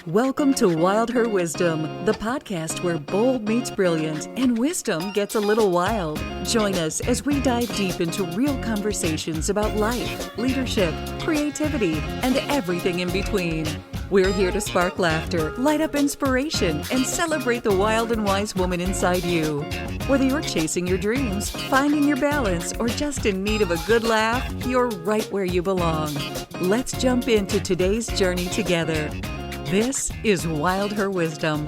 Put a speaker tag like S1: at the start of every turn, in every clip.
S1: Welcome to WildHER Wisdom, the podcast where bold meets brilliant and wisdom gets a little wild. Join us as we dive deep into real conversations about life, leadership, creativity, and everything in between. We're here to spark laughter, light up inspiration, and celebrate the wild and wise woman inside you. Whether you're chasing your dreams, finding your balance, or just in need of a good laugh, you're right where you belong. Let's jump into today's journey together. This is WildHER Wisdom.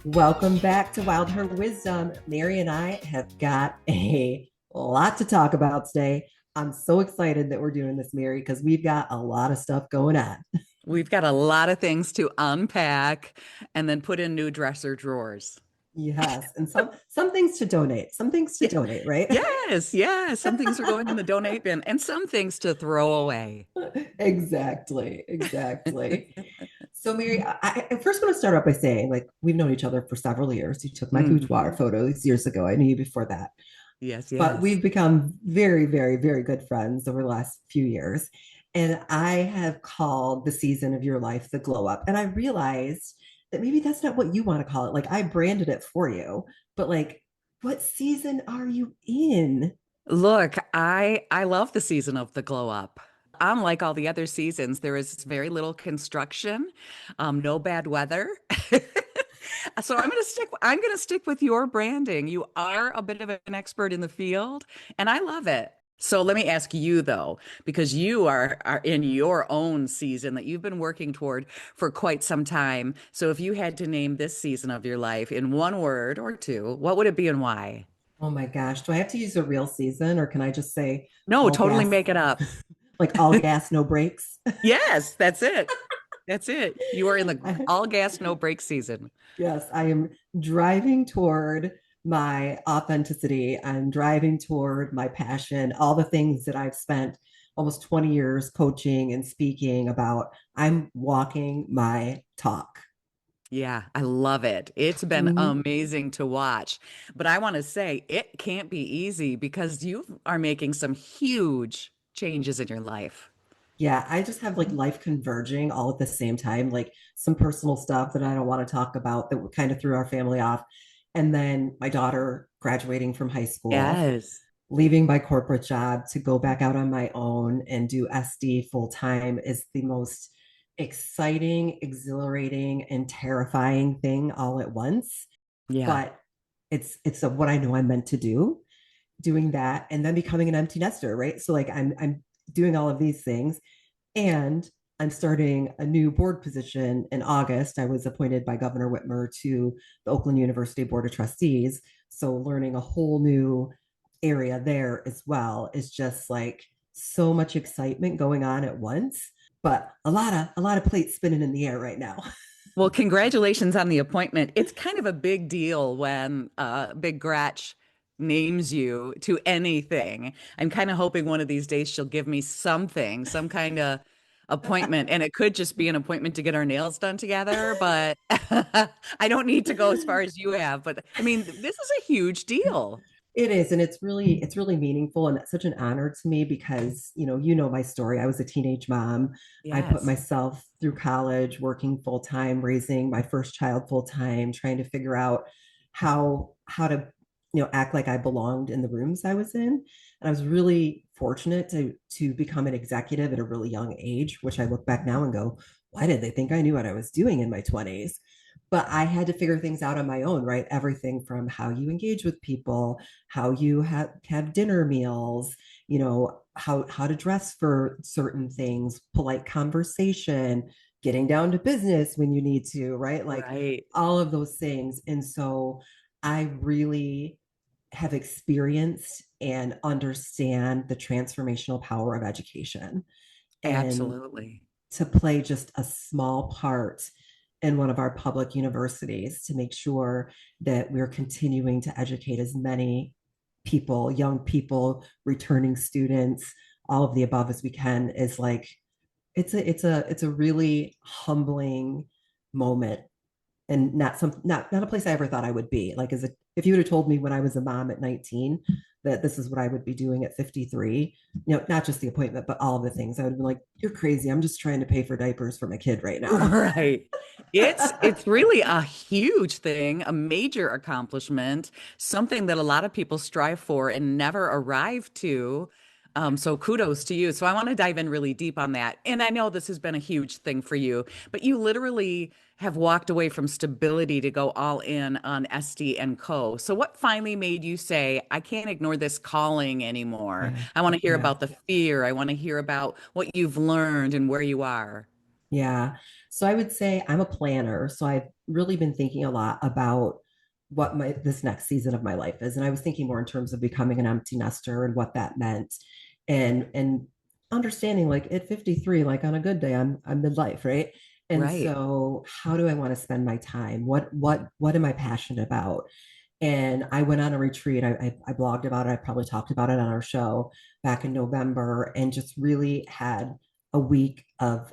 S2: Welcome back to WildHER Wisdom. Mary and I have got a lot to talk about today. I'm so excited that we're doing this, Mary, because we've got a lot of stuff going on.
S1: We've got a lot of things to unpack and then put in new dresser drawers.
S2: Yes, and some things to donate. Some things to donate, right?
S1: Yes. Some things are going in the donate bin and some things to throw away.
S2: Exactly. So, Mary, I first want to start off by saying, like, we've known each other for several years. You took my boudoir photos years ago. I knew you before that.
S1: Yes.
S2: But we've become very, very, very good friends over the last few years. And I have called the season of your life the glow up. And I realized that maybe that's not what you want to call it. Like, I branded it for you, but like, what season are you in?
S1: Look, I love the season of the glow up. Unlike all the other seasons, there is very little construction, no bad weather. So I'm gonna stick with your branding. You are a bit of an expert in the field, and I love it. So let me ask you though, because you are in your own season that you've been working toward for quite some time. So if you had to name this season of your life in one word or two, what would it be and why?
S2: Oh my gosh. Do I have to use a real season or can I just say
S1: No,
S2: all
S1: totally
S2: gas,
S1: make it up.
S2: like all gas, no brakes?
S1: Yes, that's it. That's it. You are in the
S2: I,
S1: all gas, no brake season.
S2: yes, I am driving toward my authenticity. I'm driving toward my passion, all the things that I've spent almost 20 years coaching and speaking about. I'm walking my talk.
S1: Yeah, I love it. It's been
S2: Mhm.
S1: amazing to watch. But I want to say it can't be easy because you are making some huge changes in your life.
S2: Yeah, I just have like life converging all at the same time, like some personal stuff that I don't want to talk about that kind of threw our family off. And then my daughter graduating from high school,
S1: Yes.
S2: leaving my corporate job to go back out on my own and do SD full time is the most exciting, exhilarating, and terrifying thing all at once.
S1: Yeah.
S2: But it's what I know I'm meant to do, doing that, and then becoming an empty nester, right? So like I'm doing all of these things, and I'm starting a new board position in August. I was appointed by Governor Whitmer to the Oakland University Board of Trustees. So learning a whole new area there as well is just like so much excitement going on at once, but a lot of plates spinning in the air right now.
S1: Well, congratulations on the appointment. It's kind of a big deal when Big Gratch names you to anything. I'm kind of hoping one of these days she'll give me something, some kind of appointment. And it could just be an appointment to get our nails done together, but I don't need to go as far as you have. But I mean, this is a huge deal.
S2: It is, and it's really meaningful, and it's such an honor to me because you know my story. I was a teenage mom. I put
S1: Yes.
S2: myself through college, working full time, raising my first child full time, trying to figure out how to act like I belonged in the rooms I was in. And I was really fortunate to become an executive at a really young age, which I look back now and go, why did they think I knew what I was doing in my 20s? But I had to figure things out on my own, right? Everything from how you engage with people, how you have dinner meals, how to dress for certain things, polite conversation, getting down to business when you need to, right? Like
S1: Right.
S2: all of those things. And so I really have experienced and understand the transformational power of education. And
S1: Absolutely.
S2: to play just a small part in one of our public universities to make sure that we're continuing to educate as many people, young people, returning students, all of the above as we can is like it's a really humbling moment, and not a place I ever thought I would be. Like if you would have told me when I was a mom at 19 that this is what I would be doing at 53. Not just the appointment, but all of the things. I would be like, you're crazy. I'm just trying to pay for diapers for my kid right now.
S1: Right. It's really a huge thing, a major accomplishment, something that a lot of people strive for and never arrive to. So kudos to you. So I want to dive in really deep on that. And I know this has been a huge thing for you, but you literally have walked away from stability to go all in on SD and Co. So what finally made you say, I can't ignore this calling anymore?
S2: Yeah.
S1: I want to hear
S2: Yeah.
S1: about the fear. I want to hear about what you've learned and where you are.
S2: Yeah. So I would say I'm a planner. So I've really been thinking a lot about what my this next season of my life is. And I was thinking more in terms of becoming an empty nester and what that meant. And understanding like at 53, like on a good day, I'm midlife, right? And
S1: Right.
S2: so how do I want to spend my time? What am I passionate about? And I went on a retreat. I blogged about it. I probably talked about it on our show back in November, and just really had a week of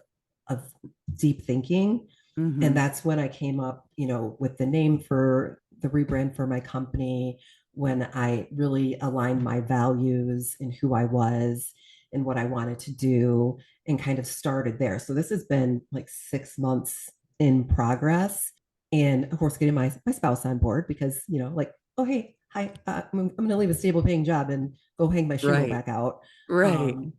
S2: deep thinking. And
S1: Hmm.
S2: that's when I came up, with the name for the rebrand for my company, when I really aligned my values and who I was and what I wanted to do, and kind of started there. So this has been like 6 months in progress. And of course, getting my spouse on board, because, like, oh, hey, hi, I'm going to leave a stable paying job and go hang my shingle
S1: Right.
S2: back out.
S1: Right.
S2: Um,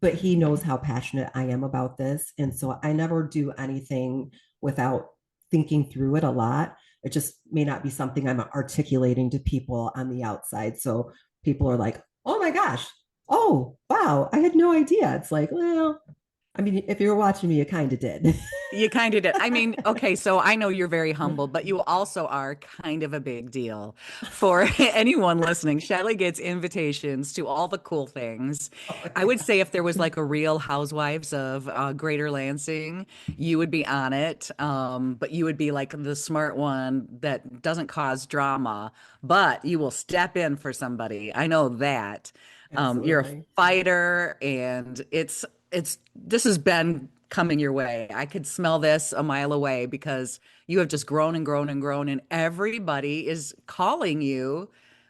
S2: but he knows how passionate I am about this. And so I never do anything without thinking through it a lot. It just may not be something I'm articulating to people on the outside. So people are like, oh my gosh, oh, wow, I had no idea. It's like, well, I mean, if you were watching me, you kind of did.
S1: You kind of did. I mean, okay, so I know you're very humble, but you also are kind of a big deal. For anyone listening, Shelley gets invitations to all the cool things.
S2: Oh,
S1: I would
S2: yeah.
S1: say if there was like a real Housewives of Greater Lansing, you would be on it. But you would be like the smart one that doesn't cause drama, but you will step in for somebody. I know that. You're a
S2: Absolutely.
S1: fighter, and it's this has been coming your way. I could smell this a mile away because you have just grown and grown and grown, and everybody is calling you,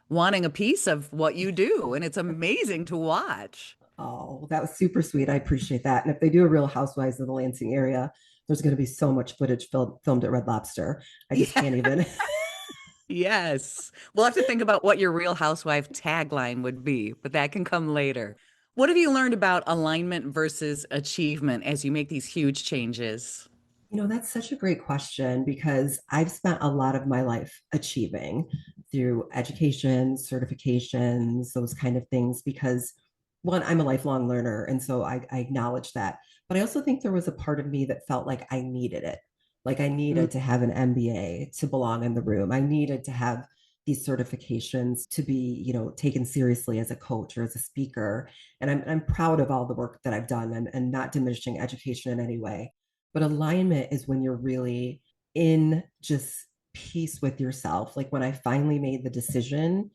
S1: wanting a piece of what you do, and it's amazing to watch.
S2: Oh, that was super sweet. I appreciate that. And if they do a Real Housewives of the Lansing area, there's going to be so much footage filmed at Red Lobster. I just
S1: Yeah.
S2: can't even.
S1: Yes. We'll have to think about what your Real Housewife tagline would be, but that can come later. What have you learned about alignment versus achievement as you make these huge changes?
S2: That's such a great question, because I've spent a lot of my life achieving through education, certifications, those kind of things, because one, I'm a lifelong learner. And so I acknowledge that. But I also think there was a part of me that felt like I needed it. Like I
S1: Mm.
S2: needed to have an MBA to belong in the room. I needed to have these certifications to be, taken seriously as a coach or as a speaker. And I'm proud of all the work that I've done, and not diminishing education in any way. But alignment is when you're really in just peace with yourself. Like when I finally made the decision,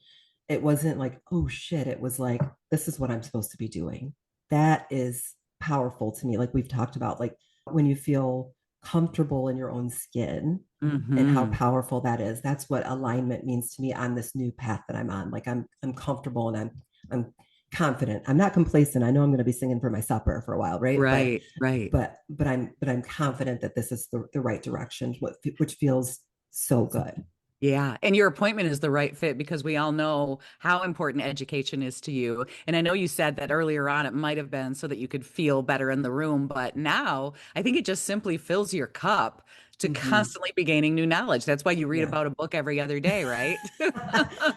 S2: it wasn't like, oh shit. It was like, this is what I'm supposed to be doing. That is powerful to me. Like we've talked about, like when you feel comfortable in your own skin and how
S1: Hmm.
S2: powerful that is. That's what alignment means to me on this new path that I'm on. Like I'm comfortable, and I'm confident. I'm not complacent. I know I'm going to be singing for my supper for a while, right? But
S1: Right, right.
S2: but I'm confident that this is the right direction, which feels so good.
S1: Yeah. And your appointment is the right fit because we all know how important education is to you. And I know you said that earlier on, it might have been so that you could feel better in the room, but now I think it just simply fills your cup to
S2: Mm-hmm.
S1: constantly be gaining new knowledge. That's why you read
S2: Yeah.
S1: about a book every other day, right?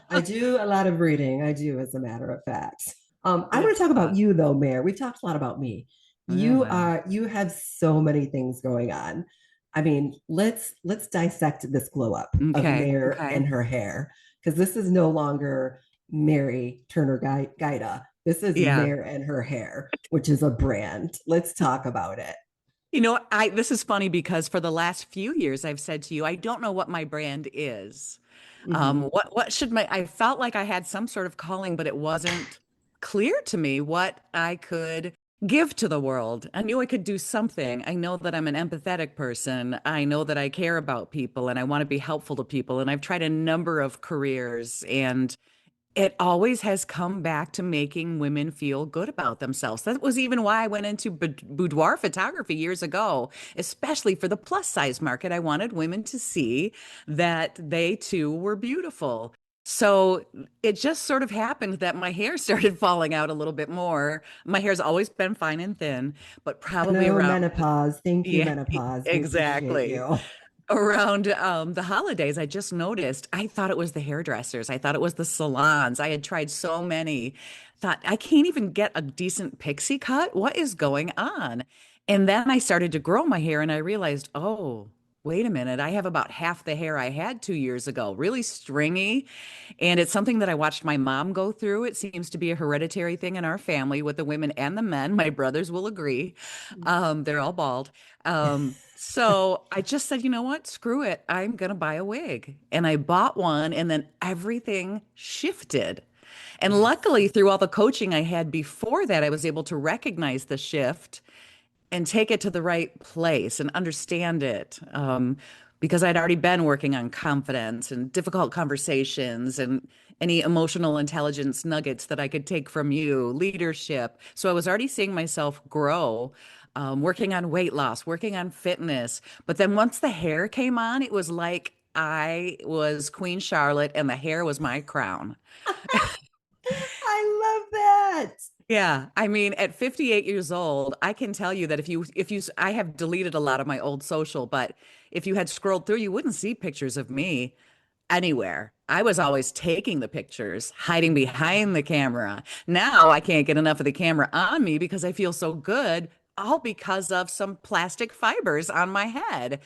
S2: I do a lot of reading. I do, as a matter of fact. I want
S1: Good
S2: to talk about
S1: stuff.
S2: you though, Mayor. We've talked a lot about me.
S1: Yeah, well,
S2: You have so many things going on. I mean, let's dissect this glow up of
S1: okay.
S2: Mare
S1: Okay.
S2: and her hair, because this is no longer Mary Turner Gaida. This is
S1: Yeah.
S2: Mare and her hair, which is a brand. Let's talk about it.
S1: You know, I this is funny because for the last few years I've said to you, I don't know what my brand is.
S2: Mhm.
S1: What should my I felt like I had some sort of calling, but it wasn't clear to me what I could give to the world. I knew I could do something. I know that I'm an empathetic person. I know that I care about people and I want to be helpful to people. And I've tried a number of careers and
S3: It always has come back to making women feel good about themselves. That was even why I went into boudoir photography years ago, especially for the plus size market. I wanted women to see that they too were beautiful. So it just sort of happened that my hair started falling out a little bit more. My hair's always been fine and thin, but probably
S2: Hello,
S3: around,
S2: menopause. Thank you,
S3: yeah,
S2: menopause. We appreciate
S3: exactly.
S2: you.
S3: Around the holidays, I just noticed I thought it was the hairdressers. I thought it was the salons. I had tried so many. Thought I can't even get a decent pixie cut. What is going on? And then I started to grow my hair and I realized, oh, wait a minute. I have about half the hair I had 2 years ago, really stringy. And it's something that I watched my mom go through. It seems to be a hereditary thing in our family with the women and the men. My brothers will agree. They're all bald. So I just said, you know what? Screw it. I'm going to buy a wig. And I bought one, and then everything shifted. And
S2: Yes.
S3: luckily, through all the coaching I had before that, I was able to recognize the shift and take it to the right place and understand it. Because I'd already been working on confidence and difficult conversations and any emotional intelligence nuggets that I could take from you, leadership. So I was already seeing myself grow, working on weight loss, working on fitness. But then once the hair came on, it was like I was Queen Charlotte and the hair was my crown.
S2: I love that.
S3: Yeah, I mean, at 58 years old, I can tell you that I have deleted a lot of my old social, but if you had scrolled through, you wouldn't see pictures of me anywhere. I was always taking the pictures, hiding behind the camera. Now I can't get enough of the camera on me because I feel so good, all because of some plastic fibers on my head.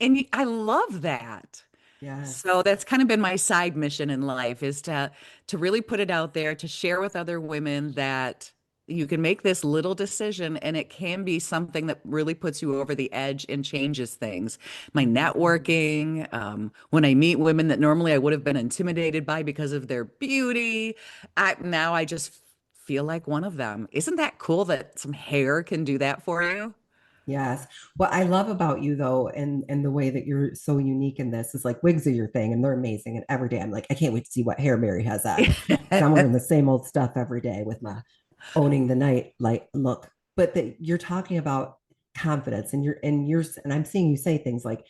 S3: And I love that. So
S2: Yes.
S3: that's kind of been my side mission in life is to really put it out there to share with other women that you can make this little decision and it can be something that really puts you over the edge and changes things. My
S2: Mhm.
S3: networking, when I meet women that normally I would have been intimidated by because of their beauty, now I just feel like one of them. Isn't that cool that some hair can do that for you?
S2: Yes. What I love about you though, and the way that you're so unique in this is like wigs are your thing and they're amazing. And every day I'm like, I can't wait to see what hair Mary has on. Because I'm wearing the same old stuff every day with my owning the night like look. But that you're talking about confidence and I'm seeing you say things like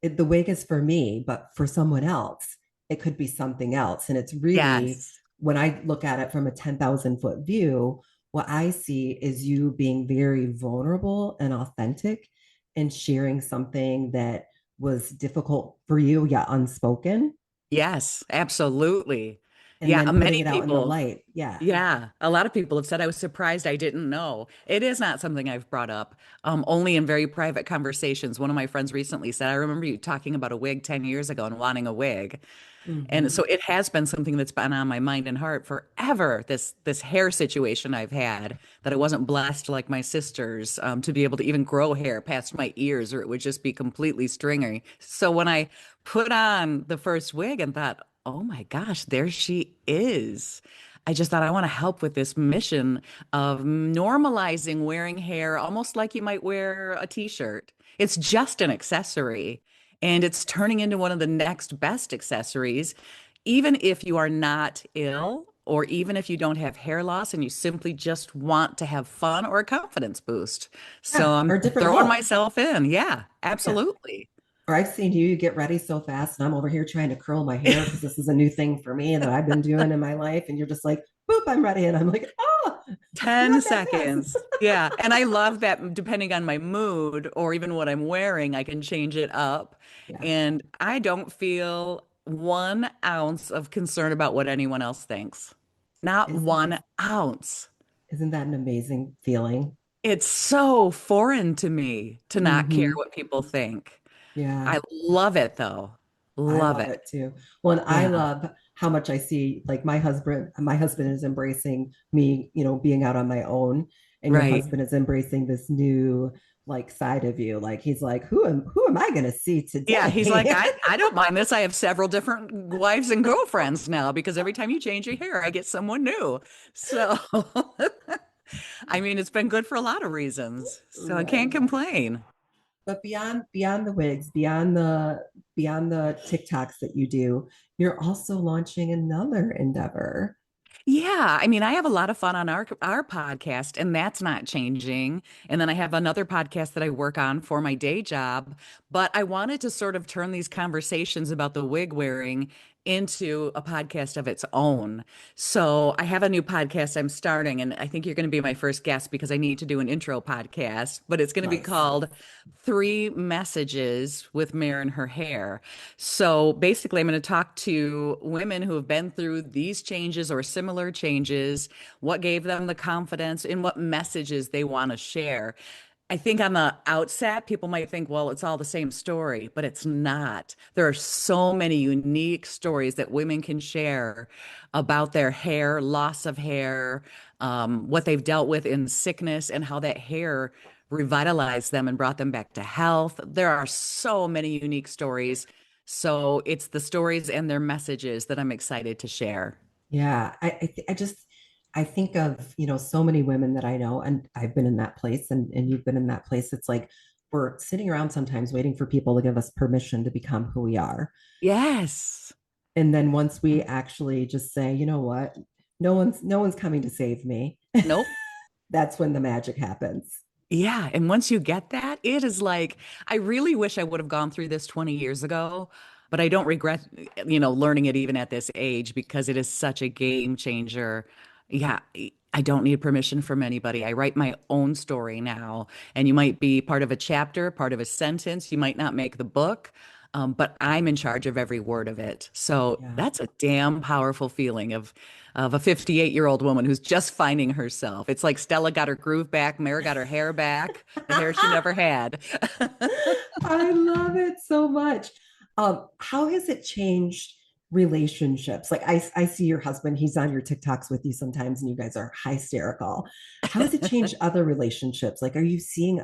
S2: the wig is for me, but for someone else, it could be something else. And it's really,
S3: Yes.
S2: when I look at it from a 10,000-foot view, what I see is you being very vulnerable and authentic and sharing something that was difficult for you, yet unspoken,
S3: Yes, absolutely.
S2: and
S3: Yeah,
S2: then putting
S3: many
S2: it out in the
S3: people.
S2: light. Yeah.
S3: Yeah, a lot of people have said I was surprised I didn't know. It is not something I've brought up, only in very private conversations. One of my friends recently said, I remember you talking about a wig 10 years ago and wanting a wig. And so
S2: Mm-hmm.
S3: it has been something that's been on my mind and heart forever. This hair situation I've had that I wasn't blessed like my sisters to be able to even grow hair past my ears, or it would just be completely stringy. So when I put on the first wig and thought, oh my gosh, there she is. I just thought I want to help with this mission of normalizing wearing hair almost like you might wear a t-shirt. It's just an accessory. And it's turning into one of the next best accessories, even if you are not ill, or even if you don't have hair loss and you simply just want to have fun or a confidence boost. So
S2: Yeah.
S3: I'm
S2: Or a different
S3: throwing
S2: look.
S3: myself in. Yeah,
S2: Yeah.
S3: absolutely.
S2: Or I've seen you get ready so fast, and I'm over here trying to curl my hair because this is a new thing for me that I've been doing in my life. And you're just like, boop, I'm ready. And I'm like, oh, you're
S3: 10
S2: not that fast.
S3: seconds. Yeah. And I love that depending on my mood or even what I'm wearing, I can change it up.
S2: Yeah.
S3: And I don't feel 1 ounce of concern about what anyone else thinks. Not
S2: Isn't
S3: 1 ounce.
S2: isn't that an amazing feeling?
S3: It's so foreign to me to not care
S2: Hmm.
S3: what people think.
S2: Yeah.
S3: I love it though.
S2: I
S3: Love
S2: love
S3: it.
S2: it too. Well, and I
S3: Yeah.
S2: love how much I see like my husband is embracing me, being out on my own, and your
S3: Right.
S2: husband is embracing this new like side of you. Like he's like, who am I gonna see
S3: Yeah, he's like,
S2: today?
S3: I don't mind this. I have several different wives and girlfriends now because every time you change your hair, I get someone new. So, I mean, it's been good for a lot of reasons. So I can't
S2: Right.
S3: complain.
S2: But beyond the wigs, beyond the TikToks that you do, you're also launching another endeavor.
S3: Yeah, I mean, I have a lot of fun on our podcast, and that's not changing. And then I have another podcast that I work on for my day job, but I wanted to sort of turn these conversations about the wig wearing into a podcast of its own. So I have a new podcast I'm starting, and I think you're going to be my first guest because I need to do an intro podcast, but it's going to be
S2: Nice.
S3: called Three Messages with Mare and Her Hair. So basically, I'm going to talk to women who have been through these changes or similar changes, what gave them the confidence, and what messages they want to share. I think on the outset, people might think, well, it's all the same story, but it's not. There are so many unique stories that women can share about their hair, loss of hair, what they've dealt with in sickness, and how that hair revitalized them and brought them back to health. There are so many unique stories. So it's the stories and their messages that I'm excited to share.
S2: Yeah, I just I think of, so many women that I know, and I've been in that place, and you've been in that place. It's like we're sitting around sometimes waiting for people to give us permission to become who we are.
S3: Yes.
S2: And then once we actually just say, you know what, no one's coming to save me,
S3: Nope.
S2: that's when the magic happens.
S3: Yeah. And once you get that, it is like, I really wish I would have gone through this 20 years ago, but I don't regret, learning it even at this age because it is such a game changer. Yeah. I don't need permission from anybody. I write my own story now, and you might be part of a chapter, part of a sentence. You might not make the book, but I'm in charge of every word of it. So
S2: Yeah.
S3: that's a damn powerful feeling of a 58-year-old woman who's just finding herself. It's like Stella got her groove back, Mara got her hair back, the hair she never had.
S2: I love it so much. How has it changed relationships? Like I see your husband, he's on your TikToks with you sometimes, and you guys are hysterical. How has it changed other relationships? Like, are you seeing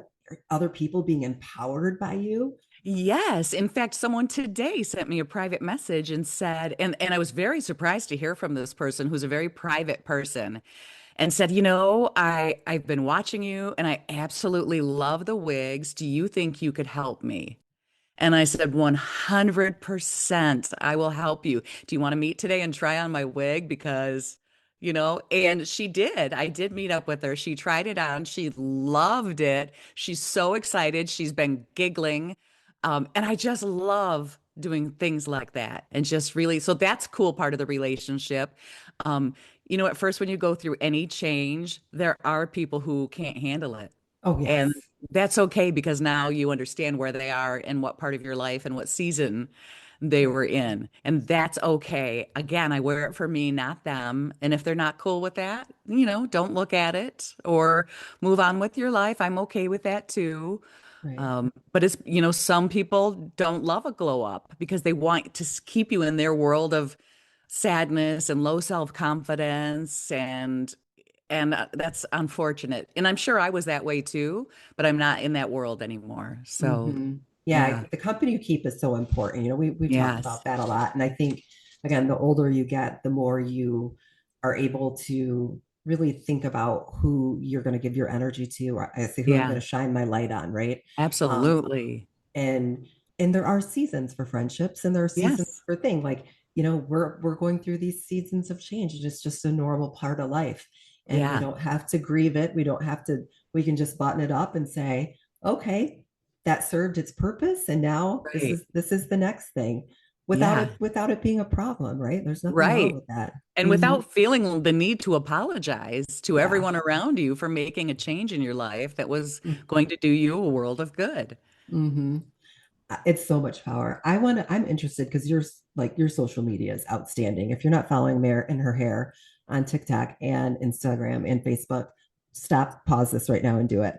S2: other people being empowered by you?
S3: Yes. In fact, someone today sent me a private message and said, and I was very surprised to hear from this person who's a very private person and said, I've been watching you and I absolutely love the wigs. Do you think you could help me? And I said, 100%, I will help you. Do you want to meet today and try on my wig? Because, and she did. I did meet up with her. She tried it on. She loved it. She's so excited. She's been giggling. And I just love doing things like that. And just really, so that's cool part of the relationship. At first, when you go through any change, there are people who can't handle it.
S2: Oh,
S3: And
S2: yes.
S3: that's okay because now you understand where they are and what part of your life and what season they were in. And that's okay. Again, I wear it for me, not them. And if they're not cool with that, don't look at it or move on with your life. I'm okay with that too.
S2: Right.
S3: But it's, some people don't love a glow up because they want to keep you in their world of sadness and low self-confidence and that's unfortunate. And I'm sure I was that way too, but I'm not in that world anymore. So,
S2: Hmm. Yeah,
S3: yeah.
S2: the company you keep is so important. We've talked
S3: Yes.
S2: about that a lot. And I think, again, the older you get, the more you are able to really think about who you're going to give your energy to, or I say who I'm going
S3: Yeah.
S2: to shine my light on, right? Um,
S3: Absolutely.
S2: and and there are seasons for friendships and there are seasons
S3: Yes.
S2: for things like, we're going through these seasons of change. It's just a normal part of life. And we
S3: Yeah.
S2: don't have to grieve it. We can just button it up and say, okay, that served its purpose. And now this
S3: Right.
S2: is this is the next thing without
S3: Yeah.
S2: it being a problem, right? There's nothing wrong
S3: Right.
S2: with that.
S3: And
S2: Hmm.
S3: without feeling the need to apologize to
S2: Yeah.
S3: everyone around you for making a change in your life that was going to do you a world of good.
S2: Mm-hmm. It's so much power. I'm interested because your social media is outstanding. If you're not following Mare and her hair on TikTok and Instagram and Facebook, stop, pause this right now and do it.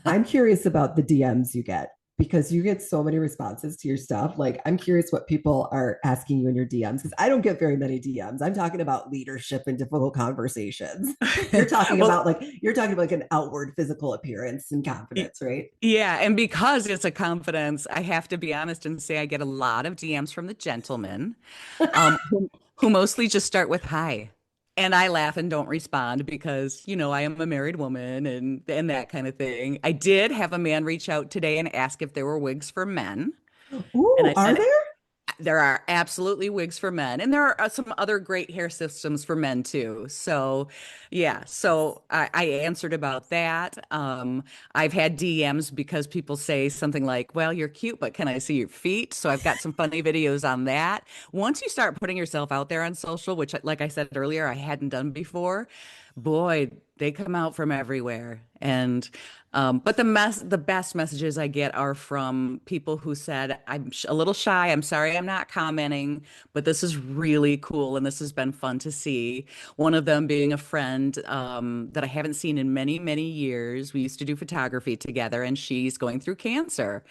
S2: I'm curious about the DMs you get because you get so many responses to your stuff. Like, I'm curious what people are asking you in your DMs because I don't get very many DMs. I'm talking about leadership and difficult conversations.
S3: Well,
S2: You're talking about like an outward physical appearance and
S3: y-
S2: confidence, right?
S3: yeah, and because it's a confidence, I have to be honest and say I get a lot of DMs from the gentlemen, who mostly just start with hi. And I laugh and don't respond because, I am a married woman and that kind of thing. I did have a man reach out today and ask if there were wigs for men. And
S2: Ooh,
S3: I
S2: are
S3: said,
S2: there?
S3: There are absolutely wigs for men, and there are some other great hair systems for men too. So, yeah. So I answered about that. I've had DMs because people say something like, "Well, you're cute, but can I see your feet?" So I've got some funny videos on that. Once you start putting yourself out there on social, which, like I said earlier, I hadn't done before, boy, they come out from everywhere. And but the best messages I get are from people who said, "I'm a little shy. I'm sorry I'm not commenting, but this is really cool and this has been fun to see." One of them being a friend that I haven't seen in many, many years. We used to do photography together, and she's going through cancer.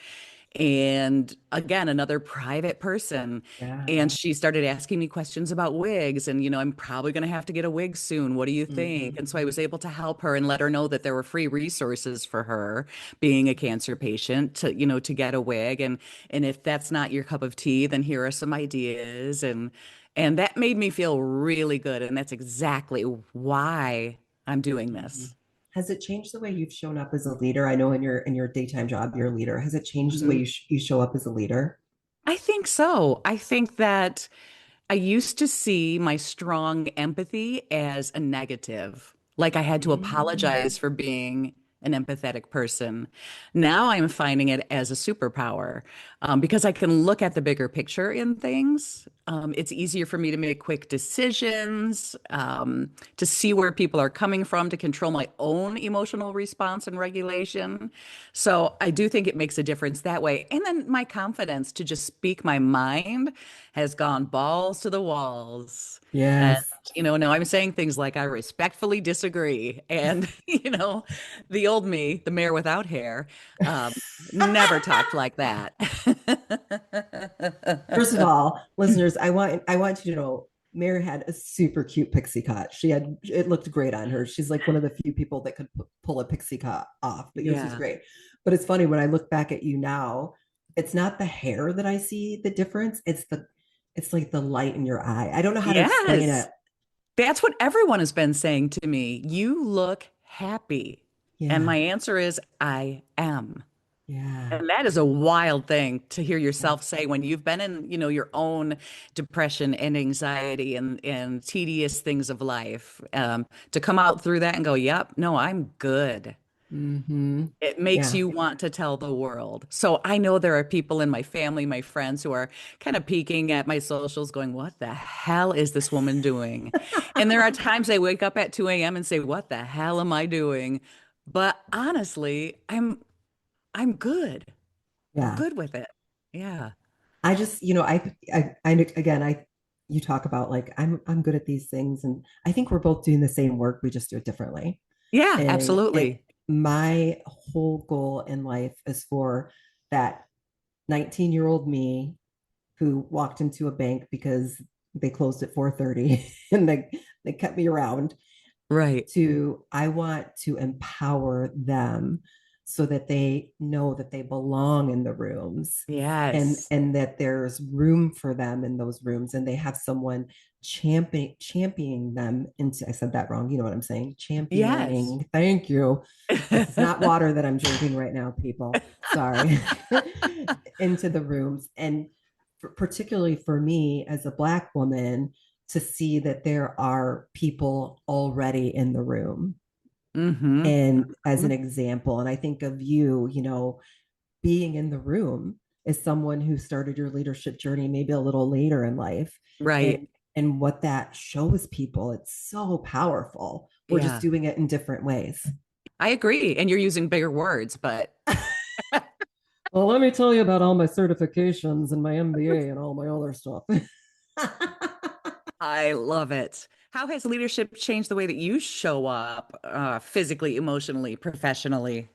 S3: And again, another private person.
S2: Yeah.
S3: And she started asking me questions about wigs. And, I'm probably going to have to get a wig soon. What do you think? And so I
S2: Mhm.
S3: was able to help her and let her know that there were free resources for her being a cancer patient to get a wig. And if that's not your cup of tea, then here are some ideas. And that made me feel really good. And that's exactly why I'm doing
S2: Mhm.
S3: this.
S2: Has it changed the way you've shown up as a leader? I know in your daytime job, you're a leader. Has it changed the way you show up as a leader?
S3: I think so. I think that I used to see my strong empathy as a negative, like I had to
S2: Mm.
S3: apologize for being an empathetic person. Now I'm finding it as a superpower because I can look at the bigger picture in things. It's easier for me to make quick decisions, to see where people are coming from, to control my own emotional response and regulation. So I do think it makes a difference that way. And then my confidence to just speak my mind has gone balls to the walls. And,
S2: Yes.
S3: now I'm saying things like, I respectfully disagree. And, the old me, the mayor without hair, um, never talked like that.
S2: First of all, listeners, I want you to know Mary had a super cute pixie cut. It looked great on her. She's like one of the few people that could pull a pixie cut off, but yours was
S3: Yeah.
S2: great. But it's funny when I look back at you now, it's not the hair that I see the difference. It's like the light in your eye. I don't know how to explain
S3: Yes.
S2: it.
S3: That's what everyone has been saying to me. You look happy. And
S2: Yeah.
S3: my answer is, I am.
S2: Yeah.
S3: And that is a wild thing to hear
S2: Yeah.
S3: yourself say when you've been in, your own depression and anxiety and tedious things of life, to come out through that and go, yep, no, I'm good.
S2: Mm-hmm.
S3: It makes
S2: Yeah.
S3: you want to tell the world. So I know there are people in my family, my friends who are kind of peeking at my socials going, what the hell is this woman doing? And there are times I wake up at 2 a.m. and say, what the hell am I doing? But honestly, I'm good. I'm
S2: Yeah.
S3: good with it. Yeah.
S2: I just, again, you talk about like I'm good at these things, and I think we're both doing the same work. We just do it differently.
S3: Yeah,
S2: And
S3: absolutely.
S2: my whole goal in life is for that 19-year-old me who walked into a bank because they closed at 4:30 and they kept me around
S3: Right.
S2: to I want to empower them so that they know that they belong in the rooms and
S3: Yes.
S2: that there's room for them in those rooms and they have someone championing them into I said that wrong, you know what I'm saying,
S3: Yes.
S2: championing, thank you, this is not water that I'm drinking right now, people, sorry, into the rooms. And particularly for me as a Black woman, to see that there are people already in the room.
S3: Mm-hmm.
S2: And as
S3: Hmm.
S2: an example, and I think of you, being in the room as someone who started your leadership journey maybe a little later in life.
S3: Right.
S2: And what that shows people, it's so powerful. We're just
S3: Yeah.
S2: doing it in different ways.
S3: I agree. And you're using bigger words, but
S2: Well, let me tell you about all my certifications and my MBA and all my other stuff.
S3: I love it. How has leadership changed the way that you show up, physically, emotionally, professionally?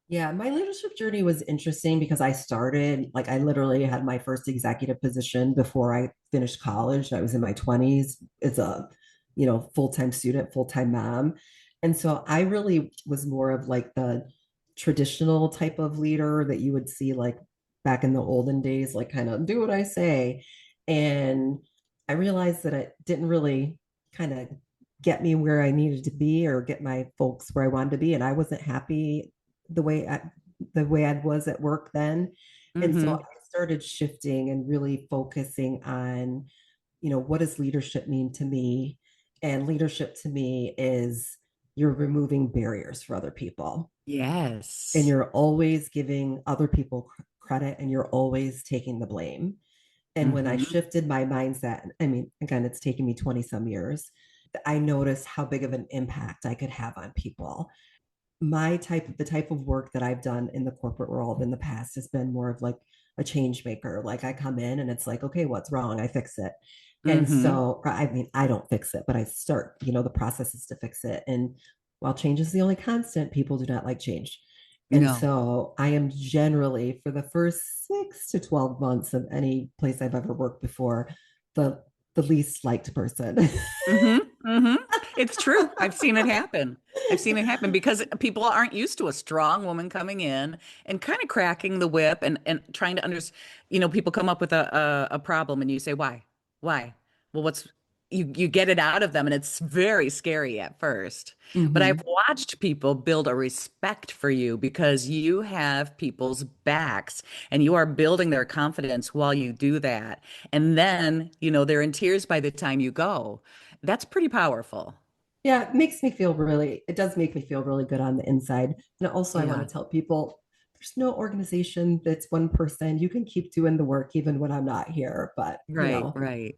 S2: Yeah, my leadership journey was interesting because I literally had my first executive position before I finished college. I was in my 20s as a, full-time student, full-time mom. And so I really was more of like the traditional type of leader that you would see like back in the olden days, like kind of do what I say. And I realized that it didn't really kind of get me where I needed to be or get my folks where I wanted to be. And I wasn't happy the way I was at work then. And so I
S3: Mm-hmm.
S2: started shifting and really focusing on, what does leadership mean to me? And leadership to me is you're removing barriers for other people, and
S3: Yes.
S2: you're always giving other people credit, and you're always taking the blame. And when I
S3: Hmm.
S2: shifted my mindset, I mean, again, it's taken me 20 some years, I noticed how big of an impact I could have on people. The type of work that I've done in the corporate world in the past has been more of like a change maker. Like I come in and it's like, okay, what's wrong? I fix it. And
S3: Hmm.
S2: so, I mean, I don't fix it, but I start, the process is to fix it. And while change is the only constant, people do not like change. And
S3: No.
S2: so I am generally, for the first 6 to 12 months of any place I've ever worked before, the the least liked person.
S3: Hmm. Hmm. It's true. I've seen it happen. I've seen it happen because people aren't used to a strong woman coming in and kind of cracking the whip and trying to understand. People come up with a problem and you say, why? Why? Well, you get it out of them and it's very scary at first. But I've
S2: Hmm.
S3: watched people build a respect for you because you have people's backs and you are building their confidence while you do that. And then, they're in tears by the time you go. That's pretty powerful.
S2: Yeah, it does make me feel really good on the inside. And also, I want
S3: Yeah.
S2: to tell people there's no organization that's one person. You can keep doing the work even when I'm not here. But,
S3: Right, right.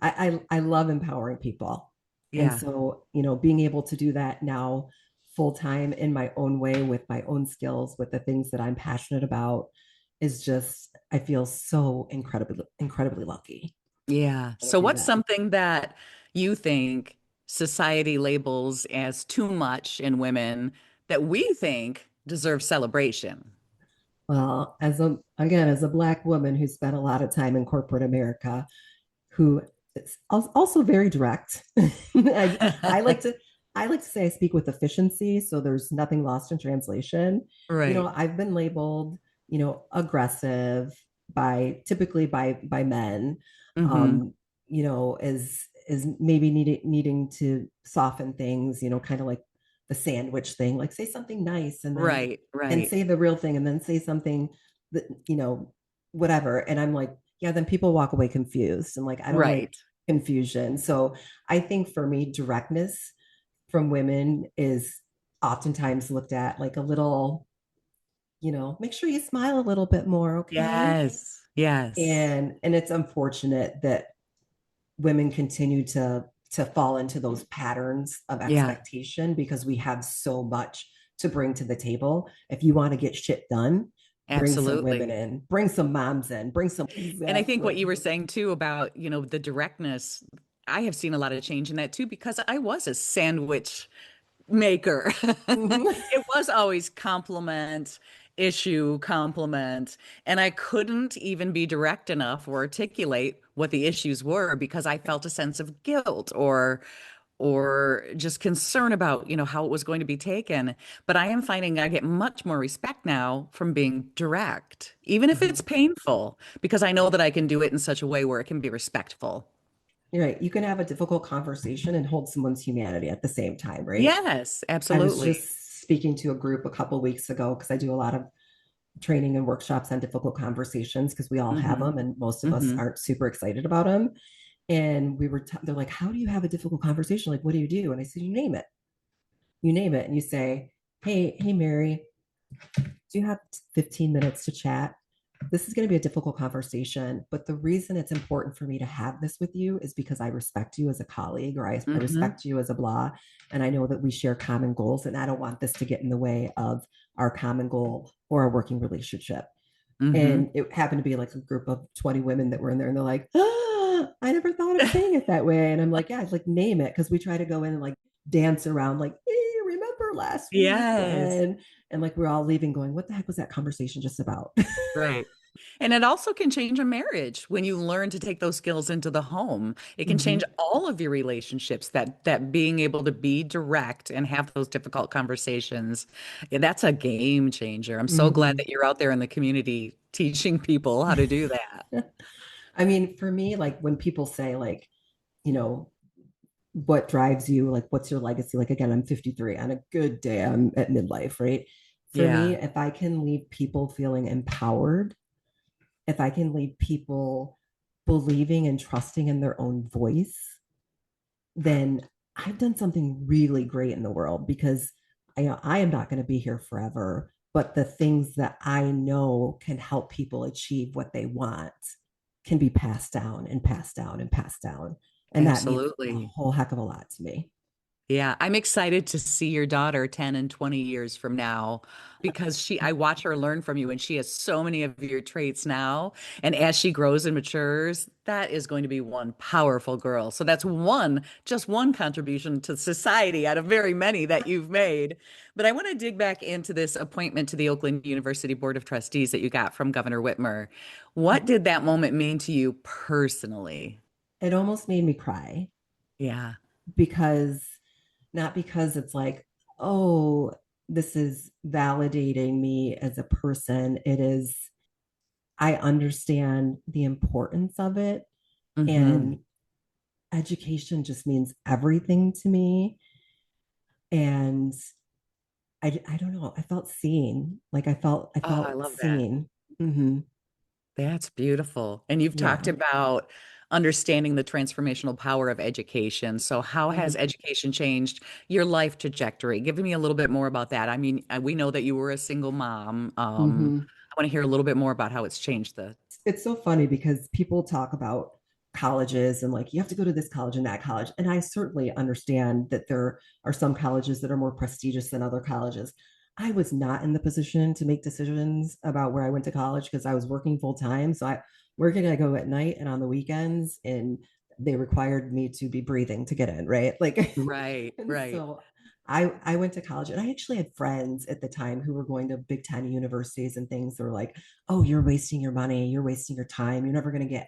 S2: I love empowering people. And
S3: Yeah.
S2: so, being able to do that now full time in my own way with my own skills, with the things that I'm passionate about is just, I feel so incredibly lucky
S3: Yeah.
S2: to
S3: So
S2: do
S3: what's
S2: that.
S3: something that you think society labels as too much in women that we think deserve celebration?
S2: Well, as a Black woman who spent a lot of time in corporate America, who is also very direct, I, I like to I like to say I speak with efficiency, so there's nothing lost in translation.
S3: Right.
S2: I've been labeled, aggressive typically by men,
S3: Hmm.
S2: um, as maybe needing to soften things, kind of like the sandwich thing, like say something nice
S3: Right,
S2: and
S3: right,
S2: say the real thing and then say something that, whatever. And I'm like, yeah, then people walk away confused. And like, I don't like
S3: right.
S2: confusion. So I think for me, directness from women is oftentimes looked at like a little, make sure you smile a little bit more, okay?
S3: Yes, yes.
S2: And it's unfortunate that women continue to fall into those patterns of
S3: Yeah,
S2: expectation because we have so much to bring to the table. If you want to get shit done, bring some women
S3: absolutely.
S2: in, bring some moms in, bring some
S3: And I think what
S2: exactly.
S3: you were saying too about, the directness, I have seen a lot of change in that too because I was a sandwich maker.
S2: Mhm.
S3: It was always compliment, issue, compliment. And I couldn't even be direct enough or articulate what the issues were because I felt a sense of guilt or just concern about, how it was going to be taken. But I am finding I get much more respect now from being direct, even if it's
S2: Mhm.
S3: painful, because I know that I can do it in such a way where it can be respectful.
S2: You're right. You can have a difficult conversation and hold someone's humanity at the same time, right?
S3: Yes,
S2: I was
S3: absolutely.
S2: just speaking to a group a couple weeks ago because I do a lot of training and workshops on difficult conversations because we all have
S3: Hmm.
S2: them and most of us
S3: Hmm.
S2: aren't super excited about them. And they're like, how do you have a difficult conversation? Like, what do you do? And I said, you name it. And you say, hey, Mary, do you have 15 minutes to chat? This is going to be a difficult conversation, but the reason it's important for me to have this with you is because I respect you as a colleague, or I
S3: Hmm.
S2: respect you as a blah. And I know that we share common goals, and I don't want this to get in the way of our common goal or our working relationship.
S3: Hmm.
S2: And it happened to be like a group of 20 women that were in there, and they're like, I never thought of saying it that way. And I'm like, yeah, like name it. Cause we try to go in and like dance around, like, hey, remember last week
S3: Yes,
S2: when, and like we're all leaving going, what the heck was that conversation just about?
S3: right. And it also can change a marriage when you learn to take those skills into the home. It can change
S2: Hmm.
S3: all of your relationships, that being able to be direct and have those difficult conversations. Yeah, that's a game changer. I'm so glad
S2: Hmm.
S3: that you're out there in the community teaching people how to do that.
S2: I mean, for me, like when people say, like, you know, what drives you, like, what's your legacy? Like, again, I'm 53. On a good day, I'm at midlife, right? For me,
S3: Yeah.
S2: if I can leave people feeling empowered if I can leave people believing and trusting in their own voice, then I've done something really great in the world because I am not going to be here forever. But the things that I know can help people achieve what they want can be passed down and passed down and passed down. And that means a
S3: Absolutely.
S2: whole heck of a lot to me.
S3: Yeah, I'm excited to see your daughter 10 and 20 years from now because I watch her learn from you and she has so many of your traits now. And as she grows and matures, that is going to be one powerful girl. So that's just one contribution to society out of very many that you've made. But I want to dig back into this appointment to the Oakland University Board of Trustees that you got from Governor Whitmer. What did that moment mean to you personally?
S2: It almost made me cry
S3: Yeah.
S2: because not because it's like, oh, this is validating me as a person. It is, I understand the importance of it.
S3: Hmm.
S2: And education just means everything to me. And I don't know, I felt seen. Like I
S3: Oh, I
S2: felt
S3: love that.
S2: seen. Hmm.
S3: That's beautiful. And you've talked
S2: Yeah.
S3: about understanding the transformational power of education. So, how has
S2: Hmm.
S3: education changed your life trajectory? Give me a little bit more about that. I mean, we know that you were a single mom.
S2: Hmm.
S3: I want to hear a little bit more about how it's changed the.
S2: It's so funny because people talk about colleges and like you have to go to this college and that college, and I certainly understand that there are some colleges that are more prestigious than other colleges. I was not in the position to make decisions about where I went to college because I was working full time. So I where can I go at night and on the weekends, and they required me to be breathing to get in, right? Like
S3: Right,
S2: and
S3: right.
S2: so I went to college, and I actually had friends at the time who were going to Big Ten universities and things. They were like, oh, you're wasting your money, you're wasting your time, you're never going to get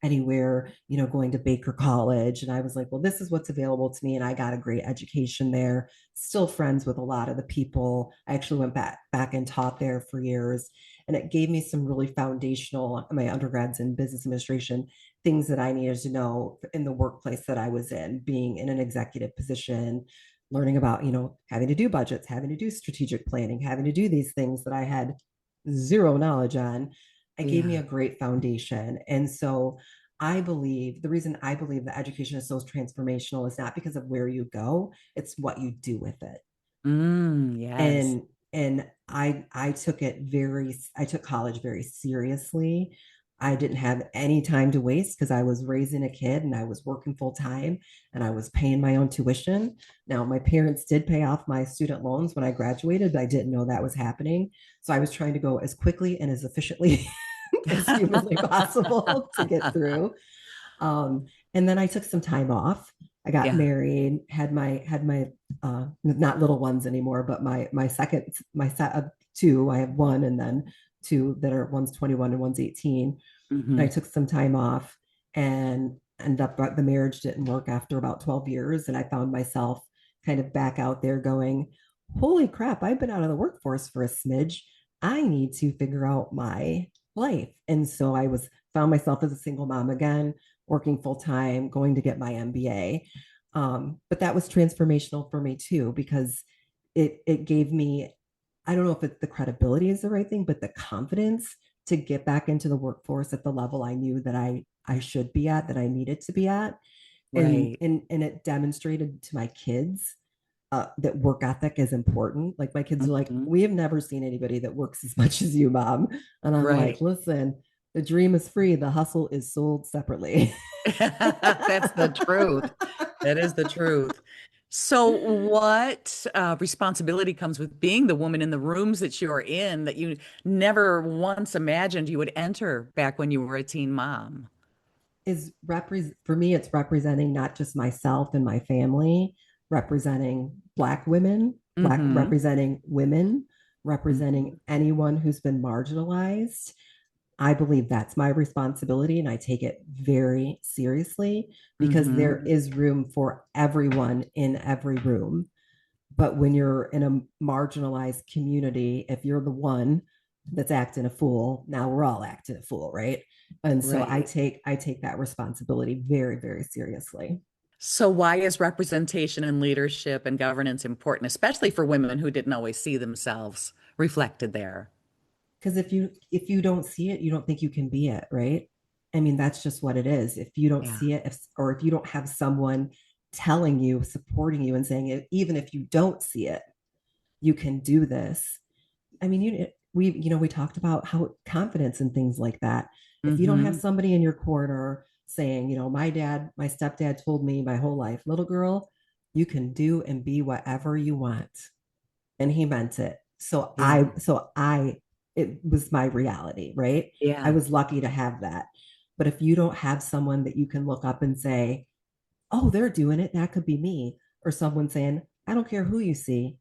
S2: anywhere, going to Baker College. And I was like, well, this is what's available to me, and I got a great education there. Still friends with a lot of the people. I actually went back and taught there for years, and it gave me some really foundational, my undergrads in business administration, things that I needed to know in the workplace that I was in, being in an executive position, learning about, having to do budgets, having to do strategic planning, having to do these things that I had zero knowledge on. It gave me
S3: Yeah.
S2: a great foundation. And so I believe the reason I believe that education is so transformational is not because of where you go, it's what you do with it.
S3: Yes.
S2: And I took I took college very seriously. I didn't have any time to waste because I was raising a kid and I was working full time and I was paying my own tuition. Now my parents did pay off my student loans when I graduated, but I didn't know that was happening. So I was trying to go as quickly and as efficiently as humanly possible to get through. And then I took some time off. I got
S3: Yeah.
S2: married, had my not little ones anymore, but my second my set of two. I have one and then two that are one's 21 and one's 18. And I
S3: Hmm.
S2: took some time off and ended up the marriage didn't work after about 12 years. And I found myself kind of back out there going, holy crap, I've been out of the workforce for a smidge. I need to figure out my life. And so I was found myself as a single mom again, working full time, going to get my MBA. But that was transformational for me too, because it gave me, I don't know if the credibility is the right thing, but the confidence to get back into the workforce at the level I knew that I should be at, that I needed to be at. And
S3: Right.
S2: it demonstrated to my kids that work ethic is important. Like my kids are like,
S3: Hmm.
S2: we have never seen anybody that works as much as you, mom. And I'm
S3: Right.
S2: like, listen, the dream is free, the hustle is sold separately.
S3: That's the truth. That is the truth. So, what responsibility comes with being the woman in the rooms that you are in that you never once imagined you would enter back when you were a teen mom?
S2: Is for me, it's representing not just myself and my family, representing Black women, Black
S3: Hmm.
S2: representing women, representing
S3: Hmm.
S2: anyone who's been marginalized. I believe that's my responsibility, and I take it very seriously because there
S3: Hmm.
S2: is room for everyone in every room. But when you're in a marginalized community, if you're the one that's acting a fool, now we're all acting a fool, right? And so
S3: Right.
S2: I take that responsibility very, very seriously.
S3: So, why is representation and leadership and governance important, especially for women who didn't always see themselves reflected there?
S2: Because if you don't see it, you don't think you can be it, right? I mean, that's just what it is. If you don't
S3: Yeah.
S2: see it, or if you don't have someone telling you, supporting you, and saying it, even if you don't see it, you can do this. I mean, we talked about how confidence and things like that. If you don't have
S3: Mm-hmm.
S2: somebody in your corner saying, my stepdad told me my whole life, little girl, you can do and be whatever you want, and he meant it. So
S3: Yeah.
S2: it was my reality, right? I
S3: Yeah.
S2: was lucky to have that. But if you don't have someone that you can look up and say, oh, they're doing it, that could be me, or someone saying, I don't care who you see,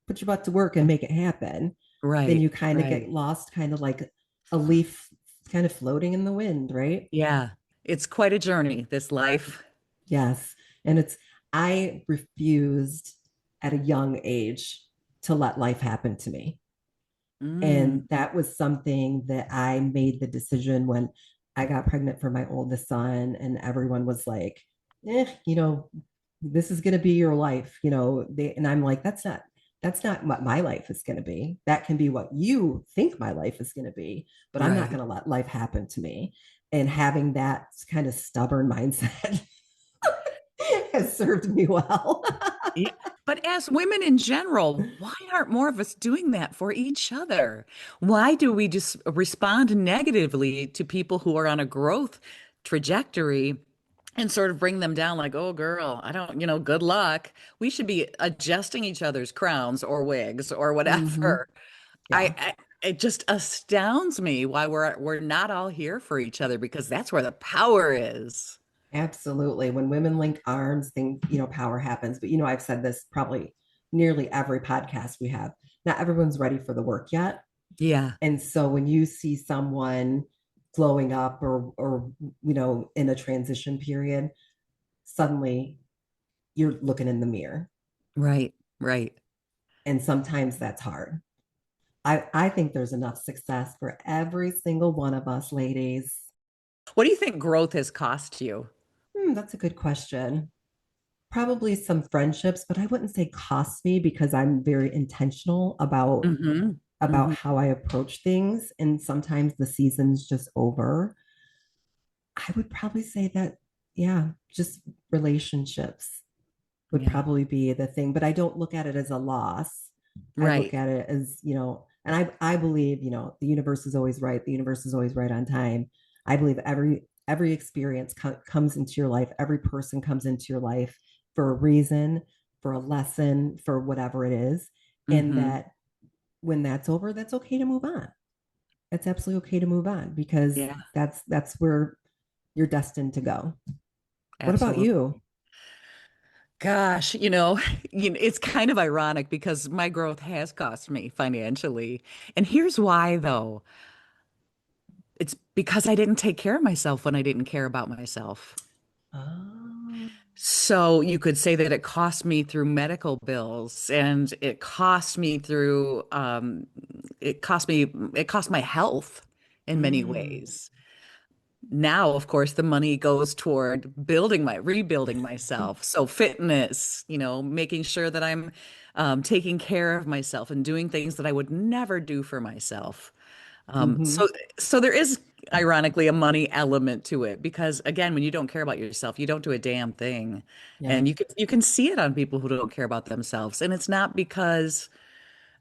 S2: put your butt to work and make it happen, then
S3: Right.
S2: you kind of get
S3: Right.
S2: lost, kind of like a leaf kind of floating in the wind, right?
S3: Yeah. It's quite a journey, this life.
S2: Yes. And I refused at a young age to let life happen to me.
S3: Mm.
S2: And that was something that I made the decision when I got pregnant for my oldest son, and everyone was like, this is going to be your life, and I'm like, that's not what my life is going to be. That can be what you think my life is going to be, but I'm not
S3: Right.
S2: going to let life happen to me. And having that kind of stubborn mindset has served me well.
S3: Yeah. But as women in general, why aren't more of us doing that for each other? Why do we just respond negatively to people who are on a growth trajectory and sort of bring them down like, oh, girl, I don't, good luck. We should be adjusting each other's crowns or wigs or
S2: Mm-hmm.
S3: whatever.
S2: Yeah.
S3: It just astounds me why we're not all here for each other because that's where the power is.
S2: Absolutely. When women link arms, things, power happens. But I've said this probably nearly every podcast we have. Not everyone's ready for the work yet.
S3: Yeah,
S2: And so when you see someone glowing up, or in a transition period, suddenly you're looking in the mirror.
S3: right, right.
S2: And sometimes that's hard. I think there's enough success for every single one of us, ladies.
S3: What do you think growth has cost you?
S2: That's a good question. Probably some friendships, but I wouldn't say cost me, because I'm very intentional about
S3: Hmm.
S2: about
S3: Hmm.
S2: how I approach things. And sometimes the season's just over. I would probably say that, yeah, just relationships would
S3: Yeah,
S2: probably be the thing, but I don't look at it as a loss. I look
S3: right,
S2: at it as, and I believe, the universe is always right. The universe is always right on time. I believe every experience comes into your life. Every person comes into your life for a reason, for a lesson, for whatever it is. And
S3: hmm.
S2: that when that's over, that's okay to move on. It's absolutely okay to move on, because
S3: Yeah,
S2: that's where you're destined to go. What about
S3: absolutely.
S2: you?
S3: Gosh, it's kind of ironic because my growth has cost me financially. And here's why, though. It's because I didn't take care of myself when I didn't care about myself.
S2: Oh.
S3: So you could say that it cost me through medical bills and it cost my health in many
S2: Mm.
S3: ways. Now, of course, the money goes toward rebuilding myself. So fitness, making sure that I'm taking care of myself and doing things that I would never do for myself. Um,
S2: Hmm.
S3: so, so there is ironically a money element to it because again, when you don't care about yourself, you don't do a damn thing.
S2: Yeah.
S3: And you can see it on people who don't care about themselves. And it's not because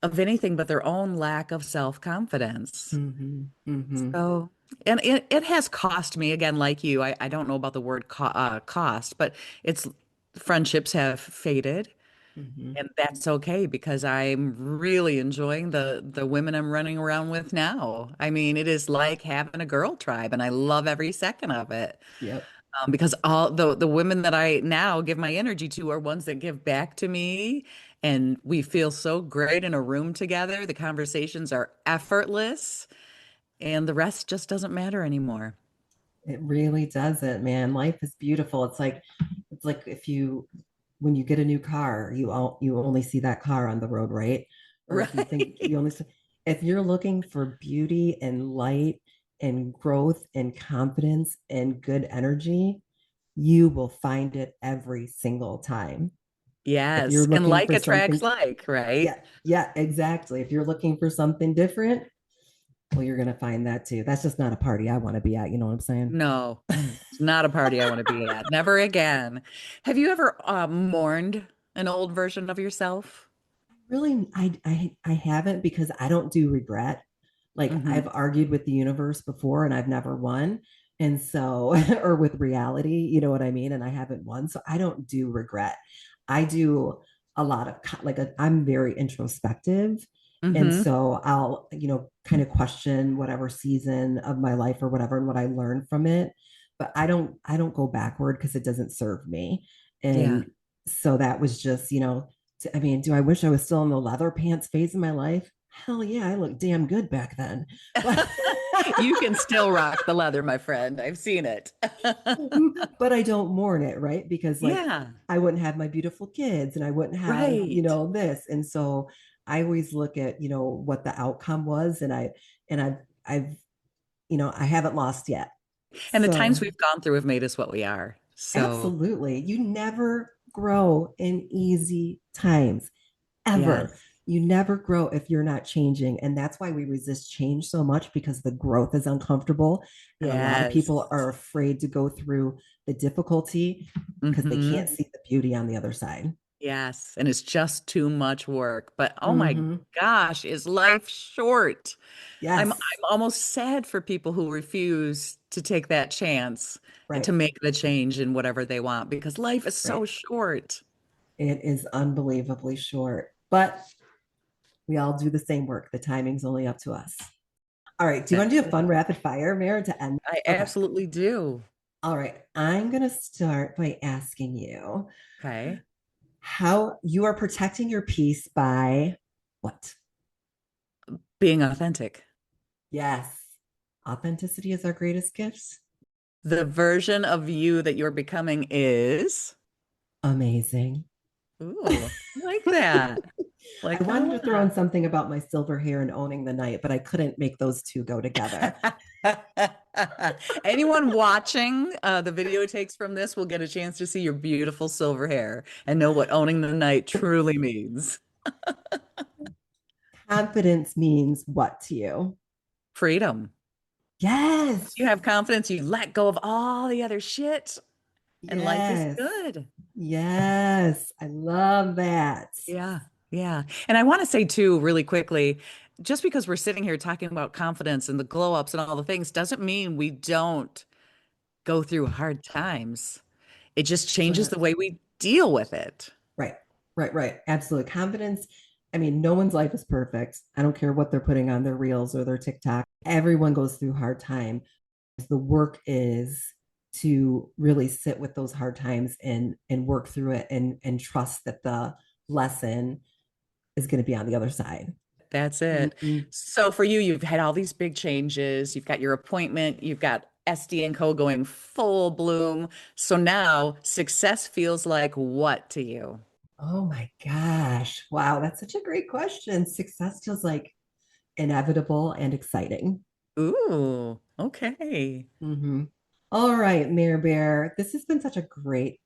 S3: of anything but their own lack of self-confidence.
S2: Hmm. Hmm.
S3: So, and it has cost me again, like you. I don't know about the word cost, but it's friendships have faded.
S2: Hmm.
S3: And that's okay because I'm really enjoying the women I'm running around with now. I mean, it is like having a girl tribe, and I love every second of it.
S2: Yep.
S3: Because all the women that I now give my energy to are ones that give back to me, and we feel so great in a room together. The conversations are effortless, and the rest just doesn't matter anymore.
S2: It really doesn't, man. Life is beautiful. It's like if you when you get a new car, you only see that car on the road, right? Or if you think
S3: Right.
S2: if you're looking for beauty and light and growth and confidence and good energy, you will find it every single time. If you're
S3: Yes. And
S2: looking
S3: like
S2: for
S3: attracts
S2: something,
S3: like, right?
S2: yeah, yeah, exactly. If you're looking for something different, Well, you're gonna find that too. That's just not a party I want to be at. You know what I'm saying?
S3: No, it's not a party I want to be at. Never again. Have you ever mourned an old version of yourself?
S2: Really, I haven't because I don't do regret. Like
S3: Hmm.
S2: I've argued with the universe before and I've never won. And so, or with reality, you know what I mean? And I haven't won. So I don't do regret. I do a lot of I'm very introspective. And
S3: Hmm.
S2: so I'll, kind of question whatever season of my life or whatever and what I learned from it. But I don't go backward because it doesn't serve me.
S3: Yeah.
S2: And so that was just, I mean, do I wish I was still in the leather pants phase of my life? Hell yeah, I looked damn good back then. But
S3: You can still rock the leather, my friend. I've seen it.
S2: but I don't mourn it, right? Because like
S3: Yeah,
S2: I wouldn't have my beautiful kids and I wouldn't have,
S3: right.
S2: this. And so I always look at, what the outcome was and I've, I haven't lost yet.
S3: And the times
S2: So
S3: we've gone through have made us what we are. So,
S2: absolutely. You never grow in easy times. Ever.
S3: yes,
S2: You never grow if you're not changing. And that's why we resist change so much because the growth is uncomfortable. And a lot of
S3: yes.
S2: people are afraid to go through the difficulty because they
S3: Hmm.
S2: can't see the beauty on the other side.
S3: Yes. And it's just too much work. But oh my
S2: Mm-hmm.
S3: gosh, is life short? I'm
S2: Yes.
S3: almost sad for people who refuse to take that chance and to
S2: Right.
S3: make the change in whatever they want because life is so
S2: Right.
S3: short.
S2: It is unbelievably short, but we all do the same work. The timing's only up to us. All right. Do you want to
S3: That's
S2: do a
S3: it.
S2: fun rapid fire, Mary, to end?
S3: I
S2: Okay.
S3: absolutely do.
S2: All right. I'm going to start by asking you
S3: Okay.
S2: how you are protecting your peace by what?
S3: Being authentic.
S2: Yes. Authenticity is our greatest gift.
S3: The version of you that you're becoming is.
S2: Amazing.
S3: Ooh, I like that.
S2: I
S3: Like that
S2: wanted to throw in
S3: a
S2: something about my silver hair and owning the night, but I couldn't make those two go together.
S3: lot. Anyone watching the video takes from this will get a chance to see your beautiful silver hair and know what owning the night truly means.
S2: Confidence means what to you?
S3: Freedom.
S2: Yes.
S3: You have confidence, you let go of all the other shit, and life is
S2: Yes.
S3: good.
S2: Yes. I love that.
S3: Yeah, yeah. And I want to say too, really quickly, just because we're sitting here talking about confidence and the glow ups and all the things doesn't mean we don't go through hard times. It just changes the way we deal with it.
S2: Right. Right. Right. Absolutely. Confidence. I mean, no one's life is perfect. I don't care what they're putting on their reels or their TikTok. Everyone goes through hard time. The work is to really sit with those hard times and work through it and trust that the lesson is going to be on the other side.
S3: That's it.
S2: Mhm.
S3: So for you, you've had all these big changes. You've got your appointment, you've got SD and Co going full bloom. So now success feels like what to you?
S2: Oh my gosh. Wow, that's such a great question. Success feels like inevitable and exciting.
S3: Ooh, okay.
S2: Mhm. All right, Mayor Bear, this has been such a great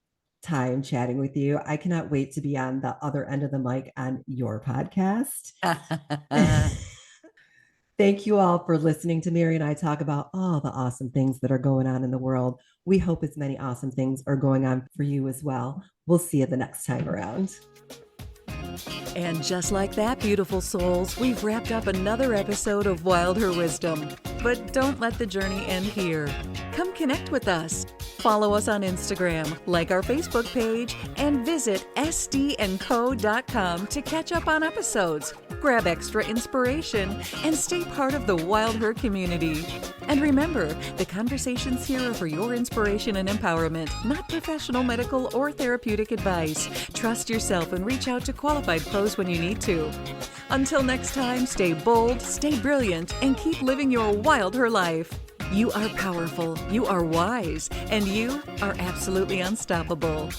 S2: time chatting with you. I cannot wait to be on the other end of the mic on your podcast. Thank you all for listening to Mary and I talk about all the awesome things that are going on in the world. We hope as many awesome things are going on for you as well. We'll see you the next time around.
S1: And just like that, beautiful souls, we've wrapped up another episode of WildHER Wisdom. But don't let the journey end here. Come connect with us. Follow us on Instagram, like our Facebook page, and visit sdandco.com to catch up on episodes, grab extra inspiration, and stay part of the WildHER community. And remember, the conversations here are for your inspiration and empowerment, not professional medical or therapeutic advice. Trust yourself and reach out to qualified pros when you need to. Until next time, stay bold, stay brilliant, and keep living your WildHER life. You are powerful, you are wise, and you are absolutely unstoppable.